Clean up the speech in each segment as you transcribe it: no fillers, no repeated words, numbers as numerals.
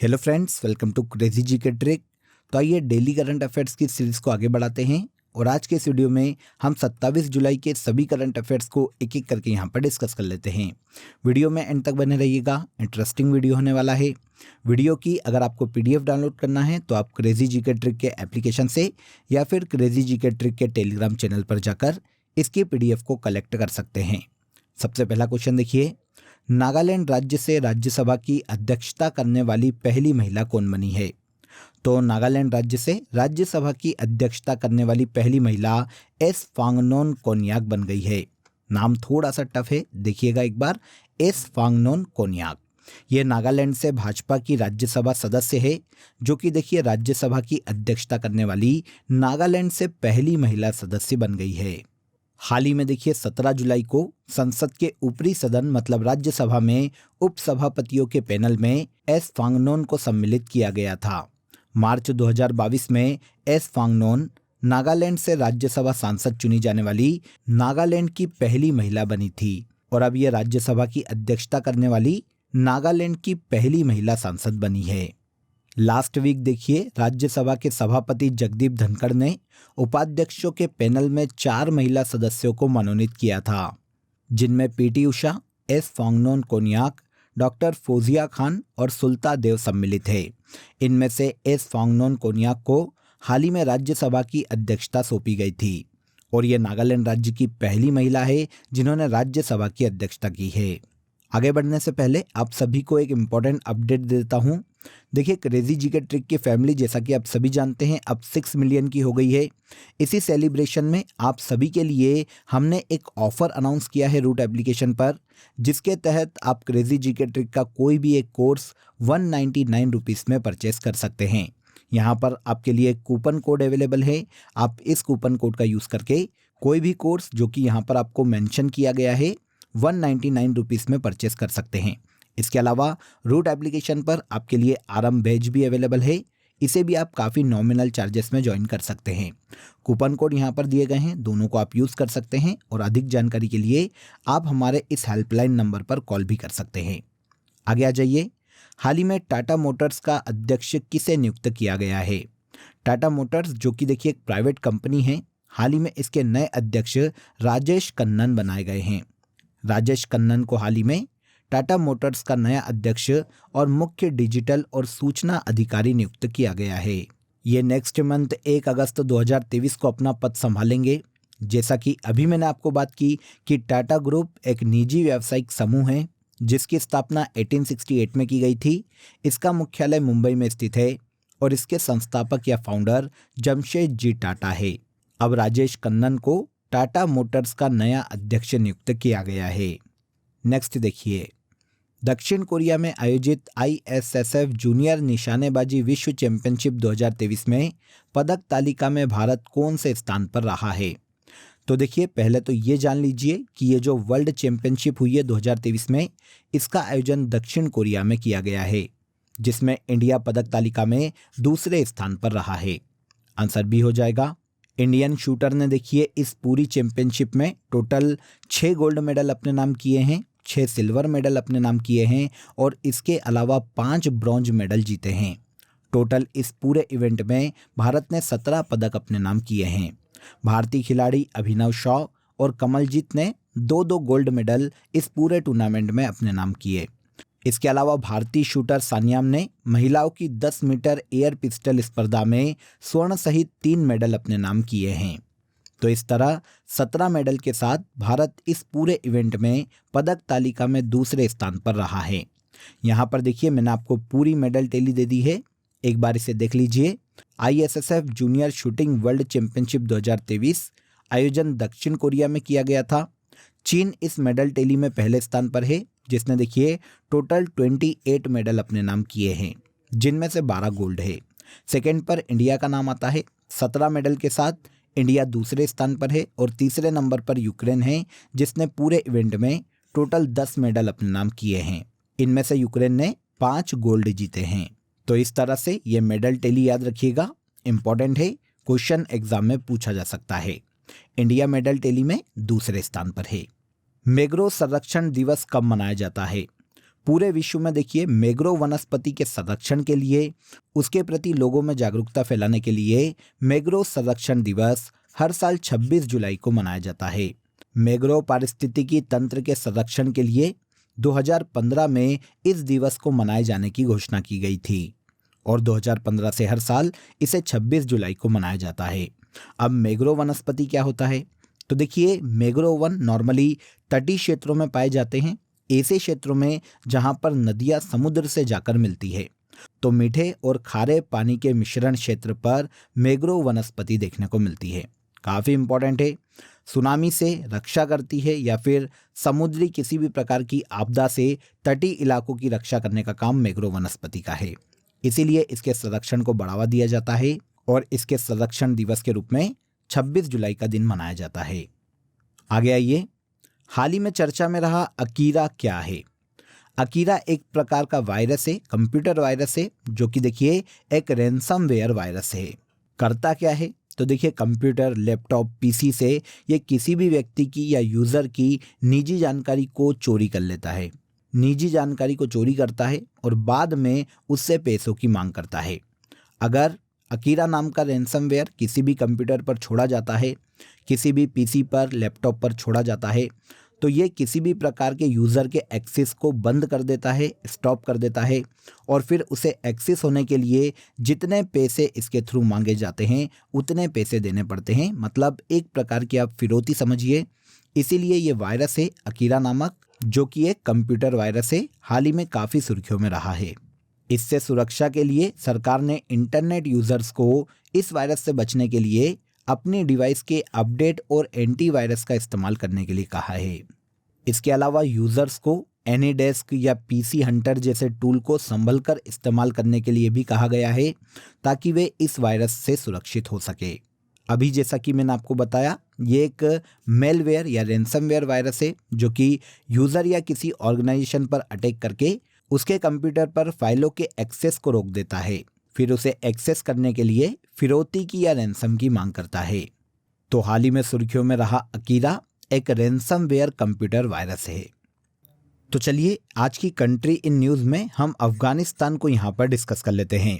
Hello friends, welcome to crazy G K trick. तो आइए daily current affairs की series को आगे बढ़ाते हैं और आज के इस वीडियो में हम 27 जुलाई के सभी करंट अफेयर्स को एक एक करके यहाँ पर डिस्कस कर लेते हैं। वीडियो में एंड तक बने रहिएगा, इंटरेस्टिंग वीडियो होने वाला है। वीडियो की अगर आपको पीडीएफ डाउनलोड करना है तो आप क्रेजी जी के ट्रिक के एप्लीकेशन से या फिर क्रेजी जी के ट्रिक के टेलीग्राम चैनल पर जाकर इसकी पीडीएफ को कलेक्ट कर सकते हैं। सबसे पहला क्वेश्चन देखिए, नागालैंड राज्य से राज्यसभा की अध्यक्षता करने वाली पहली महिला कौन बनी है? तो नागालैंड राज्य से राज्यसभा की अध्यक्षता करने वाली पहली महिला एस फांगनोन कोन्याक बन गई है। नाम थोड़ा सा टफ है, देखिएगा एक बार, एस फांगनोन कोन्याक। ये नागालैंड से भाजपा की राज्यसभा सदस्य है, जो कि देखिए राज्यसभा की अध्यक्षता करने वाली नागालैंड से पहली महिला सदस्य बन गई है। हाल ही में देखिए 17 जुलाई को संसद के ऊपरी सदन मतलब राज्यसभा में उपसभापतियों के पैनल में एस फांगनोन को सम्मिलित किया गया था। मार्च 2022 में एस फांगनोन नागालैंड से राज्यसभा सांसद चुनी जाने वाली नागालैंड की पहली महिला बनी थी और अब यह राज्यसभा की अध्यक्षता करने वाली नागालैंड की पहली महिला सांसद बनी है। लास्ट वीक देखिए राज्यसभा के सभापति जगदीप धनखड़ ने उपाध्यक्षों के पैनल में 4 महिला सदस्यों को मनोनीत किया था, जिनमें PT Usha, S Phangnon Konyak, doctor Fauzia Khan और सुल्ता देव सम्मिलित है। इनमें से एस फांगनोन कोन्याक को हाल ही में राज्यसभा की अध्यक्षता सौंपी गई थी और ये नागालैंड राज्य की पहली महिला है जिन्होंने राज्यसभा की अध्यक्षता की है। आगे बढ़ने से पहले आप सभी को एक इम्पॉर्टेंट अपडेट दे देता हूँ। देखिए क्रेजी जी के ट्रिक की फैमिली जैसा कि आप सभी जानते हैं अब 6 मिलियन की हो गई है। इसी सेलिब्रेशन में आप सभी के लिए हमने एक ऑफर अनाउंस किया है रूट एप्लीकेशन पर, जिसके तहत आप क्रेजी जी के ट्रिक का कोई भी एक कोर्स 199 रुपीज़ में परचेस कर सकते हैं। यहाँ पर आपके लिए एक कूपन कोड अवेलेबल है। आप इस कूपन कोड का यूज़ करके कोई भी कोर्स जो कि यहाँ पर आपको मेंशन किया गया है 199 रुपीज़ में परचेस कर सकते हैं। इसके अलावा रूट एप्लीकेशन पर आपके लिए आरएम बैच भी अवेलेबल है, इसे भी आप काफ़ी नॉमिनल चार्जेस में ज्वाइन कर सकते हैं। कूपन कोड यहाँ पर दिए गए हैं, दोनों को आप यूज़ कर सकते हैं और अधिक जानकारी के लिए आप हमारे इस हेल्पलाइन नंबर पर कॉल भी कर सकते हैं। आगे आ जाइए, हाल ही में टाटा मोटर्स का अध्यक्ष किसे नियुक्त किया गया है? टाटा मोटर्स जो कि देखिए एक प्राइवेट कंपनी है, हाल ही में इसके नए अध्यक्ष राजेश कन्नन बनाए गए हैं। राजेश कन्नन को हाल ही में टाटा मोटर्स का नया अध्यक्ष और मुख्य डिजिटल और सूचना अधिकारी नियुक्त किया गया है। ये नेक्स्ट मंथ 1 अगस्त 2023 को अपना पद संभालेंगे। जैसा कि अभी मैंने आपको बात की कि टाटा ग्रुप एक निजी व्यावसायिक समूह है जिसकी स्थापना 1868 में की गई थी। इसका मुख्यालय मुंबई में स्थित है और इसके संस्थापक या फाउंडर जमशेद जी टाटा है। अब राजेश कन्नन को टाटा मोटर्स का नया अध्यक्ष नियुक्त किया गया है। नेक्स्ट देखिए, दक्षिण कोरिया में आयोजित ISSF जूनियर निशानेबाजी विश्व चैंपियनशिप 2023 में पदक तालिका में भारत कौन से स्थान पर रहा है? तो देखिए पहले तो ये जान लीजिए कि ये जो वर्ल्ड चैंपियनशिप हुई है 2023 में, इसका आयोजन दक्षिण कोरिया में किया गया है, जिसमें इंडिया पदक तालिका में दूसरे स्थान पर रहा है। आंसर बी हो जाएगा। इंडियन शूटर ने देखिए इस पूरी चैंपियनशिप में टोटल 6 गोल्ड मेडल अपने नाम किए हैं, 6 सिल्वर मेडल अपने नाम किए हैं और इसके अलावा 5 ब्रॉन्ज मेडल जीते हैं। टोटल इस पूरे इवेंट में भारत ने 17 पदक अपने नाम किए हैं। भारतीय खिलाड़ी अभिनव शॉ और कमलजीत ने 2-2 गोल्ड मेडल इस पूरे टूर्नामेंट में अपने नाम किए। इसके अलावा भारतीय शूटर सान्याम ने महिलाओं की 10 मीटर एयर पिस्टल स्पर्धा में स्वर्ण सहित 3 मेडल अपने नाम किए हैं। तो इस तरह 17 मेडल के साथ भारत इस पूरे इवेंट में पदक तालिका में दूसरे स्थान पर रहा है। यहाँ पर देखिए मैंने आपको पूरी मेडल टैली दे दी है, एक बार इसे देख लीजिए। ISSF junior shooting world championship 2023 आयोजन दक्षिण कोरिया में किया गया था। चीन इस मेडल टैली में पहले स्थान पर है, जिसने देखिए टोटल 28 मेडल अपने नाम किए हैं, जिनमें से 12 गोल्ड है। सेकेंड पर इंडिया का नाम आता है, 17 मेडल के साथ इंडिया दूसरे स्थान पर है और तीसरे नंबर पर यूक्रेन है, जिसने पूरे इवेंट में टोटल 10 मेडल अपने नाम किए हैं। इनमें से यूक्रेन ने 5 गोल्ड जीते हैं। तो इस तरह से ये मेडल टैली याद रखिएगा, इंपॉर्टेंट है, क्वेश्चन एग्जाम में पूछा जा सकता है। इंडिया मेडल टैली में दूसरे स्थान पर है। मैंग्रोव संरक्षण दिवस कब मनाया जाता है? पूरे विश्व में देखिए मैंग्रोव वनस्पति के संरक्षण के लिए, उसके प्रति लोगों में जागरूकता फैलाने के लिए मैंग्रोव संरक्षण दिवस हर साल 26 जुलाई को मनाया जाता है। मैंग्रोव पारिस्थितिकी तंत्र के संरक्षण के लिए 2015 में इस दिवस को मनाए जाने की घोषणा की गई थी और 2015 से हर साल इसे 26 जुलाई को मनाया जाता है। अब मैंग्रोव वनस्पति क्या होता है? तो देखिए मैंग्रोव वन नॉर्मली तटीय क्षेत्रों में पाए जाते हैं, ऐसे क्षेत्रों में जहां पर नदियां समुद्र से जाकर मिलती है। तो मीठे और खारे पानी के मिश्रण क्षेत्र पर मैंग्रोव वनस्पति देखने को मिलती है। काफ़ी इंपॉर्टेंट है, सुनामी से रक्षा करती है या फिर समुद्री किसी भी प्रकार की आपदा से तटीय इलाकों की रक्षा करने का काम मैंग्रोव वनस्पति का है। इसीलिए इसके संरक्षण को बढ़ावा दिया जाता है और इसके संरक्षण दिवस के रूप में 26 जुलाई का दिन मनाया जाता है। आगे आइए, हाल ही में चर्चा में रहा अकीरा क्या है? अकीरा एक प्रकार का वायरस है, कंप्यूटर वायरस है, जो कि देखिए एक रैनसमवेयर वायरस है। करता क्या है? तो देखिए कंप्यूटर, लैपटॉप, पीसी से ये किसी भी व्यक्ति की या यूज़र की निजी जानकारी को चोरी कर लेता है। निजी जानकारी को चोरी करता है और बाद में उससे पैसों की मांग करता है। अगर अकीरा नाम का रैनसमवेयर किसी भी कंप्यूटर पर छोड़ा जाता है, किसी भी पीसी पर, लैपटॉप पर छोड़ा जाता है, तो ये किसी भी प्रकार के यूज़र के एक्सेस को बंद कर देता है, स्टॉप कर देता है और फिर उसे एक्सेस होने के लिए जितने पैसे इसके थ्रू मांगे जाते हैं उतने पैसे देने पड़ते हैं। मतलब एक प्रकार की आप फिरौती समझिए। इसीलिए ये वायरस है अकीरा नामक, जो कि एक कंप्यूटर वायरस है, हाल ही में काफ़ी सुर्खियों में रहा है। इससे सुरक्षा के लिए सरकार ने इंटरनेट यूज़र्स को इस वायरस से बचने के लिए अपने डिवाइस के अपडेट और एंटीवायरस का इस्तेमाल करने के लिए कहा है। इसके अलावा यूज़र्स को एनीडेस्क या पीसी हंटर जैसे टूल को संभल कर इस्तेमाल करने के लिए भी कहा गया है, ताकि वे इस वायरस से सुरक्षित हो सके। अभी जैसा कि मैंने आपको बताया, ये एक मेलवेयर या रैनसमवेयर वायरस है, जो कि यूज़र या किसी ऑर्गेनाइजेशन पर अटैक करके उसके कंप्यूटर पर फाइलों के एक्सेस को रोक देता है, फिर उसे एक्सेस करने के लिए फिरौती की या रैनसम की मांग करता है। तो हाल ही में सुर्खियों में रहा अकीरा एक रैनसमवेयर कंप्यूटर वायरस है। तो चलिए आज की कंट्री इन न्यूज़ में हम अफगानिस्तान को यहाँ पर डिस्कस कर लेते हैं।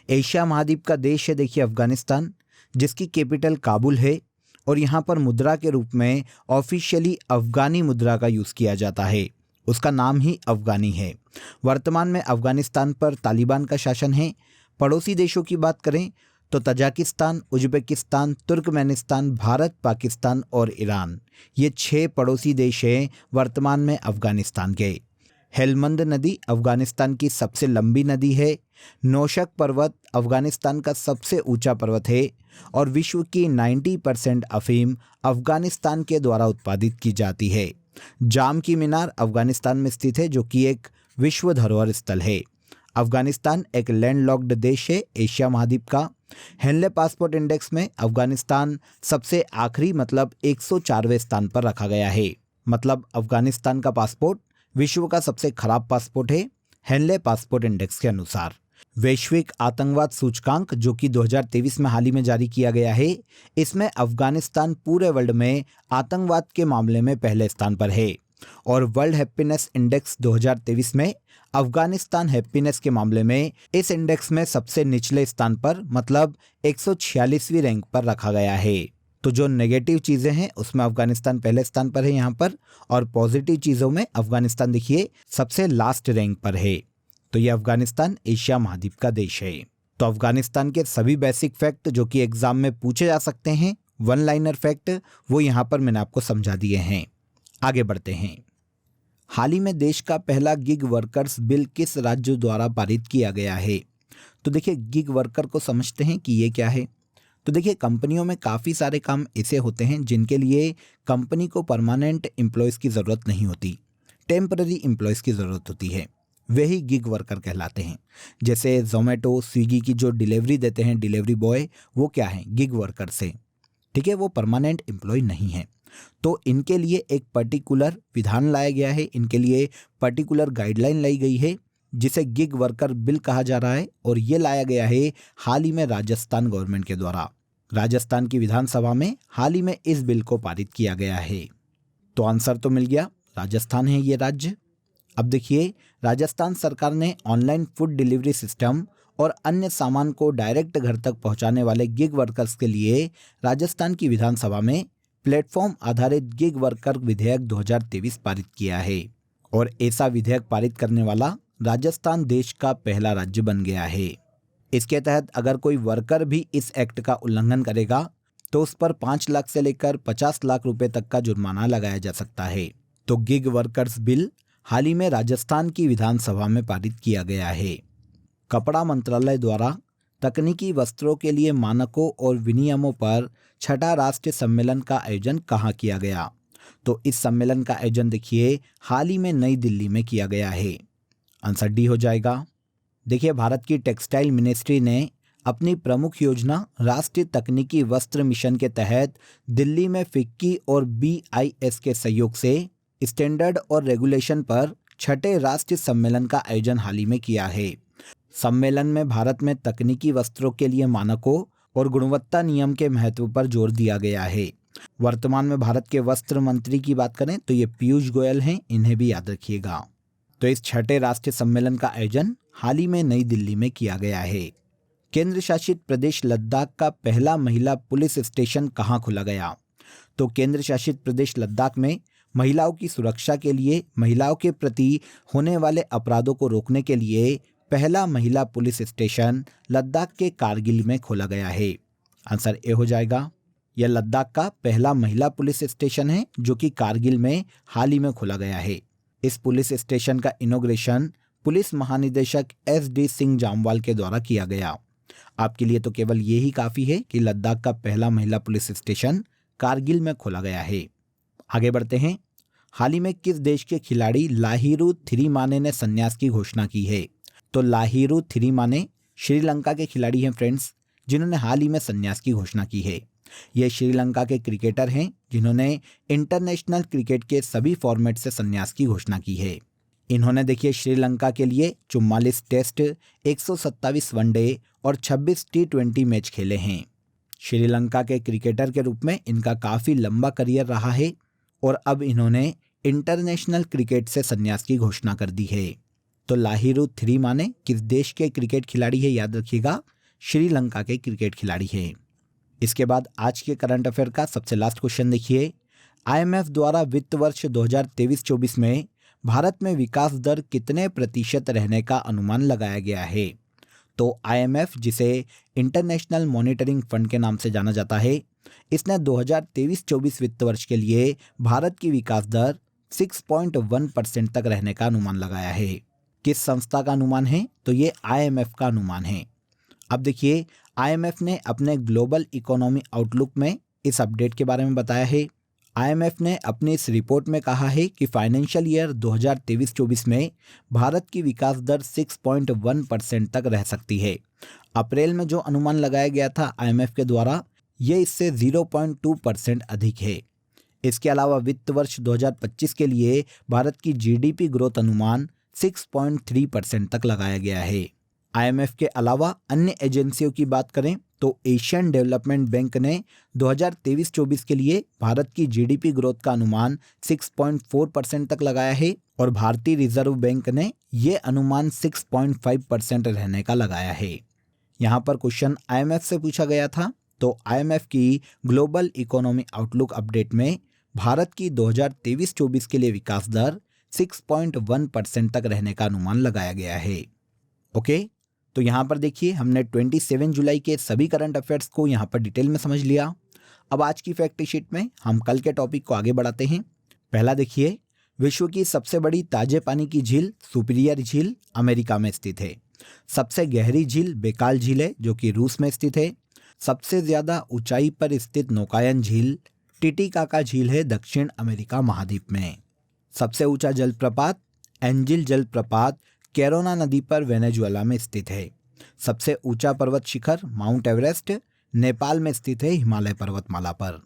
एशिया महाद्वीप का देश है देखिए अफगानिस्तान, जिसकी कैपिटल काबुल है और यहाँ पर मुद्रा के रूप में ऑफिशियली अफगानी मुद्रा का यूज़ किया जाता है। उसका नाम ही अफगानी है। वर्तमान में अफगानिस्तान पर तालिबान का शासन है। पड़ोसी देशों की बात करें तो Tajikistan, Uzbekistan, Turkmenistan, Bharat, Pakistan और ईरान, ये 6 पड़ोसी देश हैं वर्तमान में अफगानिस्तान के। हेलमंद नदी अफगानिस्तान की सबसे लंबी नदी है। नौशक पर्वत अफगानिस्तान का सबसे ऊंचा पर्वत है और विश्व की 90% अफीम अफगानिस्तान के द्वारा उत्पादित की जाती है। जाम की मीनार अफगानिस्तान में स्थित है, जो कि एक विश्व धरोहर स्थल है। अफगानिस्तान एक लैंडलॉक्ड देश है एशिया महाद्वीप का। हेनले पासपोर्ट इंडेक्स में अफगानिस्तान सबसे आखिरी मतलब 104वें स्थान पर रखा गया है। मतलब अफगानिस्तान का पासपोर्ट विश्व का सबसे खराब पासपोर्ट है हेनले पासपोर्ट इंडेक्स के अनुसार। वैश्विक आतंकवाद सूचकांक, जो कि 2023 में हाल ही में जारी किया गया है, इसमें अफगानिस्तान पूरे वर्ल्ड में आतंकवाद के मामले में पहले स्थान पर है और वर्ल्ड हैप्पीनेस इंडेक्स 2023 में अफगानिस्तान हैप्पीनेस के मामले में इस इंडेक्स में सबसे निचले स्थान पर मतलब 146वीं रैंक पर रखा गया है। तो जो नेगेटिव चीज़ें हैं उसमें अफगानिस्तान पहले स्थान पर है यहाँ पर, और पॉजिटिव चीज़ों में अफगानिस्तान देखिए सबसे लास्ट रैंक पर है। तो ये अफगानिस्तान एशिया महाद्वीप का देश है। तो अफगानिस्तान के सभी बेसिक फैक्ट जो कि एग्जाम में पूछे जा सकते हैं, वन लाइनर फैक्ट, वो यहाँ पर मैंने आपको समझा दिए हैं। आगे बढ़ते हैं। हाल ही में देश का पहला गिग वर्कर्स बिल किस राज्य द्वारा पारित किया गया है? तो देखिए गिग वर्कर को समझते हैं कि ये क्या है। तो देखिए कंपनियों में काफ़ी सारे काम ऐसे होते हैं जिनके लिए कंपनी को परमानेंट एम्प्लॉयज़ की ज़रूरत नहीं होती, टेम्पररी एम्प्लॉयज़ की ज़रूरत होती है, वही गिग वर्कर कहलाते हैं। जैसे जोमेटो, स्विगी की जो डिलीवरी देते हैं डिलीवरी बॉय, वो क्या है, गिग वर्कर से, ठीक है, वो परमानेंट एम्प्लॉय नहीं है। तो इनके लिए एक पर्टिकुलर विधान लाया गया है, इनके लिए पर्टिकुलर गाइडलाइन लाई गई है जिसे गिग वर्कर बिल कहा जा रहा है और ये लाया गया है हाल ही में राजस्थान गवर्नमेंट के द्वारा। राजस्थान की विधानसभा में हाल ही में इस बिल को पारित किया गया है। तो आंसर तो मिल गया, राजस्थान है ये राज्य। अब देखिए, राजस्थान सरकार ने ऑनलाइन फूड डिलीवरी सिस्टम और अन्य सामान को डायरेक्ट घर तक पहुंचाने वाले गिग वर्कर्स के लिए राजस्थान की विधानसभा में प्लेटफॉर्म आधारित गिग वर्कर विधेयक 2023 पारित किया है और ऐसा विधेयक पारित करने वाला राजस्थान देश का पहला राज्य बन गया है। इसके तहत अगर कोई वर्कर भी इस एक्ट का उल्लंघन करेगा तो उस पर 5 लाख से लेकर 50 लाख रुपए तक का जुर्माना लगाया जा सकता है। तो गिग वर्कर्स बिल हाल ही में राजस्थान की विधानसभा में पारित किया गया है। कपड़ा मंत्रालय द्वारा तकनीकी वस्त्रों के लिए मानकों और विनियमों पर 6ठा राष्ट्रीय सम्मेलन का आयोजन कहाँ किया गया? तो इस सम्मेलन का आयोजन देखिए हाल ही में नई दिल्ली में किया गया है। आंसर डी हो जाएगा। देखिए, भारत की टेक्सटाइल मिनिस्ट्री ने अपनी प्रमुख योजना राष्ट्रीय तकनीकी वस्त्र मिशन के तहत दिल्ली में फिक्की और BIS के सहयोग से स्टैंडर्ड और रेगुलेशन पर 6ठे राष्ट्रीय सम्मेलन का आयोजन हाल ही में किया है। सम्मेलन में भारत में तकनीकी वस्त्रों के लिए मानकों और गुणवत्ता नियम के महत्व पर जोर दिया गया है। वर्तमान में भारत के वस्त्र मंत्री की बात करें तो ये पीयूष गोयल हैं, इन्हें भी याद रखिएगा। तो इस 6ठे राष्ट्रीय सम्मेलन का आयोजन हाल ही में नई दिल्ली में किया गया है। केंद्र शासित प्रदेश लद्दाख का पहला महिला पुलिस स्टेशन कहाँ खोला गया? तो केंद्र शासित प्रदेश लद्दाख में महिलाओं की सुरक्षा के लिए महिलाओं के प्रति होने वाले अपराधों को रोकने के लिए पहला महिला पुलिस स्टेशन लद्दाख के कारगिल में खोला गया है। आंसर ए हो जाएगा। यह लद्दाख का पहला महिला पुलिस स्टेशन है जो कि कारगिल में हाल ही में खोला गया है। इस पुलिस स्टेशन का इनॉग्रेशन पुलिस महानिदेशक SD सिंह जामवाल के द्वारा किया गया। आपके लिए तो केवल यही काफी है कि लद्दाख का पहला महिला पुलिस स्टेशन कारगिल में खोला गया है। आगे बढ़ते हैं। हाल ही में किस देश के खिलाड़ी लाहिरू थिरिमाने ने संन्यास की घोषणा की है? तो लाहिरू थिरिमाने श्रीलंका के खिलाड़ी हैं फ्रेंड्स, जिन्होंने हाल ही में संन्यास की घोषणा की है। ये श्रीलंका के क्रिकेटर हैं जिन्होंने इंटरनेशनल क्रिकेट के सभी फॉर्मेट से संन्यास की घोषणा की है। इन्होंने देखिए श्रीलंका के लिए 44 टेस्ट, 127 वनडे और 26 T20 मैच खेले हैं। श्रीलंका के क्रिकेटर के रूप में इनका काफ़ी लंबा करियर रहा है और अब इन्होंने इंटरनेशनल क्रिकेट से संन्यास की घोषणा कर दी है। तो लाहिरू थिरिमाने किस देश के क्रिकेट खिलाड़ी है? याद रखिएगा, श्रीलंका के क्रिकेट खिलाड़ी हैं। इसके बाद आज के करंट अफेयर का सबसे लास्ट क्वेश्चन देखिए। IMF द्वारा वित्त वर्ष 2023-24 में भारत में विकास दर कितने प्रतिशत रहने का अनुमान लगाया गया है? तो IMF, जिसे इंटरनेशनल मॉनिटरिंग फंड के नाम से जाना जाता है, इसने 2023-24 वित्त वर्ष के लिए भारत की विकास दर 6.1% तक रहने का अनुमान लगाया है। किस संस्था का अनुमान है? तो ये IMF का अनुमान है। अब देखिए, IMF ने अपने ग्लोबल इकोनॉमी आउटलुक में इस अपडेट के बारे में बताया है। IMF ने अपनी इस रिपोर्ट में कहा है कि फाइनेंशियल ईयर 2023-24 में भारत की विकास दर 6.1% तक रह सकती है। अप्रैल में जो अनुमान लगाया गया था IMF के द्वारा, ये इससे 0.2% अधिक है। इसके अलावा वित्त वर्ष 2025 के लिए भारत की GDP ग्रोथ अनुमान 6.3% तक लगाया गया है। IMF के अलावा अन्य एजेंसियों की बात करें तो एशियन डेवलपमेंट बैंक ने 2023-24 के लिए भारत की GDP ग्रोथ का अनुमान 6.4% तक लगाया है और भारतीय रिजर्व बैंक ने ये अनुमान 6.5% रहने का लगाया है। यहाँ पर क्वेश्चन IMF से पूछा गया था, तो IMF की ग्लोबल इकोनॉमी आउटलुक अपडेट में भारत की 2023-24 के लिए विकास दर 6.1% तक रहने का अनुमान लगाया गया है। ओके, तो यहाँ पर देखिए हमने 27 जुलाई के सभी करंट अफेयर्स को यहाँ पर डिटेल में समझ लिया। अब आज की फैक्ट शीट में हम कल के टॉपिक को आगे बढ़ाते हैं। पहला देखिए, विश्व की सबसे बड़ी ताजे पानी की झील सुपीरियर झील अमेरिका में स्थित है। सबसे गहरी झील बेकाल झील है जो कि रूस में स्थित है। सबसे ज्यादा ऊंचाई पर स्थित नौकायन झील टिटिकाका झील है दक्षिण अमेरिका महाद्वीप में। सबसे ऊंचा जलप्रपात एंजिल जलप्रपात कैरोना नदी पर वेनेजुएला में स्थित है। सबसे ऊंचा पर्वत शिखर माउंट एवरेस्ट नेपाल में स्थित है हिमालय पर्वतमाला पर।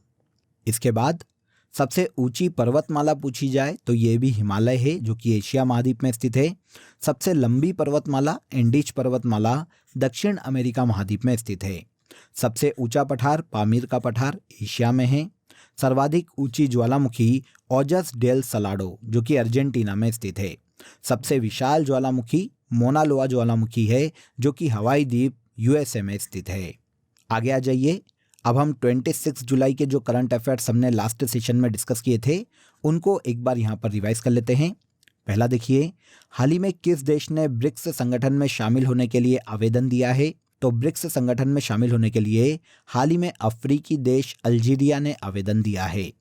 इसके बाद सबसे ऊंची पर्वतमाला पूछी जाए तो ये भी हिमालय है जो कि एशिया महाद्वीप में स्थित है। सबसे लंबी पर्वतमाला एंडीज पर्वतमाला दक्षिण अमेरिका महाद्वीप में स्थित है। सबसे ऊंचा पठार पामीर का पठार एशिया में है। सर्वाधिक ऊंची ज्वालामुखी ओजस डेल सलाडो जो कि अर्जेंटीना में स्थित है। सबसे विशाल ज्वालामुखी मोना लोआ ज्वालामुखी है, जो कि हवाई द्वीप यूएसए में स्थित है। आगे आ जाइए। अब हम 26 जुलाई के जो करंट अफेयर्स हमने लास्ट सेशन में डिस्कस किए थे, उनको एक बार यहाँ पर रिवाइज कर लेते हैं। पहला देखिए, हाल ही में किस देश ने ब्रिक्स संगठन में शामिल होने के लिए आवेदन दिया है? तो ब्रिक्स संगठन में शामिल होने के लिए हाल ही में अफ्रीकी देश अल्जीरिया ने आवेदन दिया है।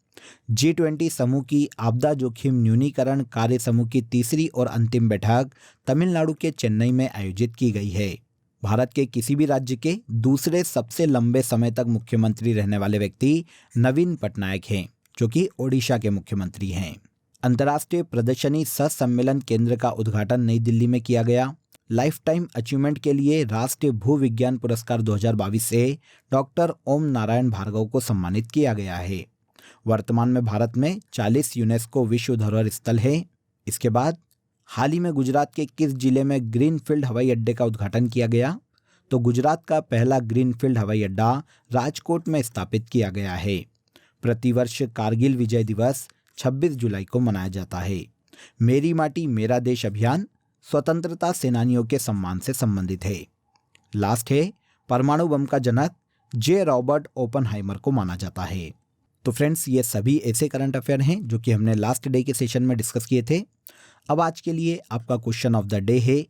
G20 समूह की आपदा जोखिम न्यूनीकरण कार्य समूह की तीसरी और अंतिम बैठक तमिलनाडु के चेन्नई में आयोजित की गई है। भारत के किसी भी राज्य के दूसरे सबसे लंबे समय तक मुख्यमंत्री रहने वाले व्यक्ति नवीन पटनायक हैं, जो कि ओडिशा के मुख्यमंत्री हैं। अंतर्राष्ट्रीय प्रदर्शनी सह सम्मेलन केंद्र का उद्घाटन नई दिल्ली में किया गया। लाइफ टाइम अचीवमेंट के लिए राष्ट्रीय भू विज्ञान पुरस्कार 2022 से डॉक्टर ओम नारायण भार्गव को सम्मानित किया गया है। वर्तमान में भारत में 40 यूनेस्को विश्व धरोहर स्थल है। इसके बाद हाल ही में गुजरात के किस जिले में ग्रीनफील्ड हवाई अड्डे का उद्घाटन किया गया? तो गुजरात का पहला ग्रीनफील्ड हवाई अड्डा राजकोट में स्थापित किया गया है। प्रतिवर्ष कारगिल विजय दिवस 26 जुलाई को मनाया जाता है। मेरी माटी मेरा देश अभियान स्वतंत्रता सेनानियों के सम्मान से संबंधित है। लास्ट है, परमाणु बम का जनक जे रॉबर्ट ओपनहाइमर को माना जाता है। तो फ्रेंड्स, ये सभी ऐसे करंट अफेयर हैं जो कि हमने लास्ट डे के सेशन में डिस्कस किए थे। अब आज के लिए आपका क्वेश्चन ऑफ द डे है,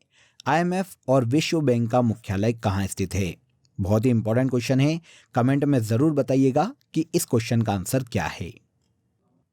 IMF और विश्व बैंक का मुख्यालय कहाँ स्थित है? बहुत ही इंपॉर्टेंट क्वेश्चन है। कमेंट में ज़रूर बताइएगा कि इस क्वेश्चन का आंसर क्या है।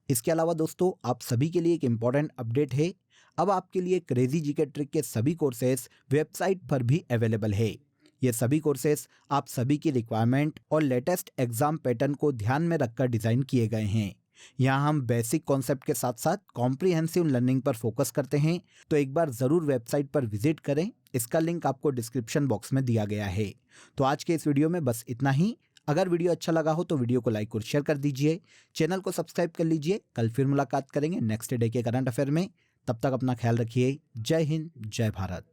इसके अलावा दोस्तों, आप सभी के लिए एक इम्पॉर्टेंट अपडेट है। अब आपके लिए क्रेजी जीके ट्रिक के सभी कोर्सेज वेबसाइट पर भी अवेलेबल है। ये सभी कोर्सेज आप सभी की रिक्वायरमेंट और लेटेस्ट एग्जाम पैटर्न को ध्यान में रखकर डिज़ाइन किए गए हैं। यहाँ हम बेसिक कॉन्सेप्ट के साथ साथ कॉम्प्रिहेंसिव लर्निंग पर फोकस करते हैं। तो एक बार ज़रूर वेबसाइट पर विजिट करें। इसका लिंक आपको डिस्क्रिप्शन बॉक्स में दिया गया है। तो आज के इस वीडियो में बस इतना ही। अगर वीडियो अच्छा लगा हो तो वीडियो को लाइक और शेयर कर दीजिए। चैनल को सब्सक्राइब कर लीजिए। कल फिर मुलाकात करेंगे नेक्स्ट डे के करंट अफेयर में। तब तक अपना ख्याल रखिए। जय हिंद, जय भारत।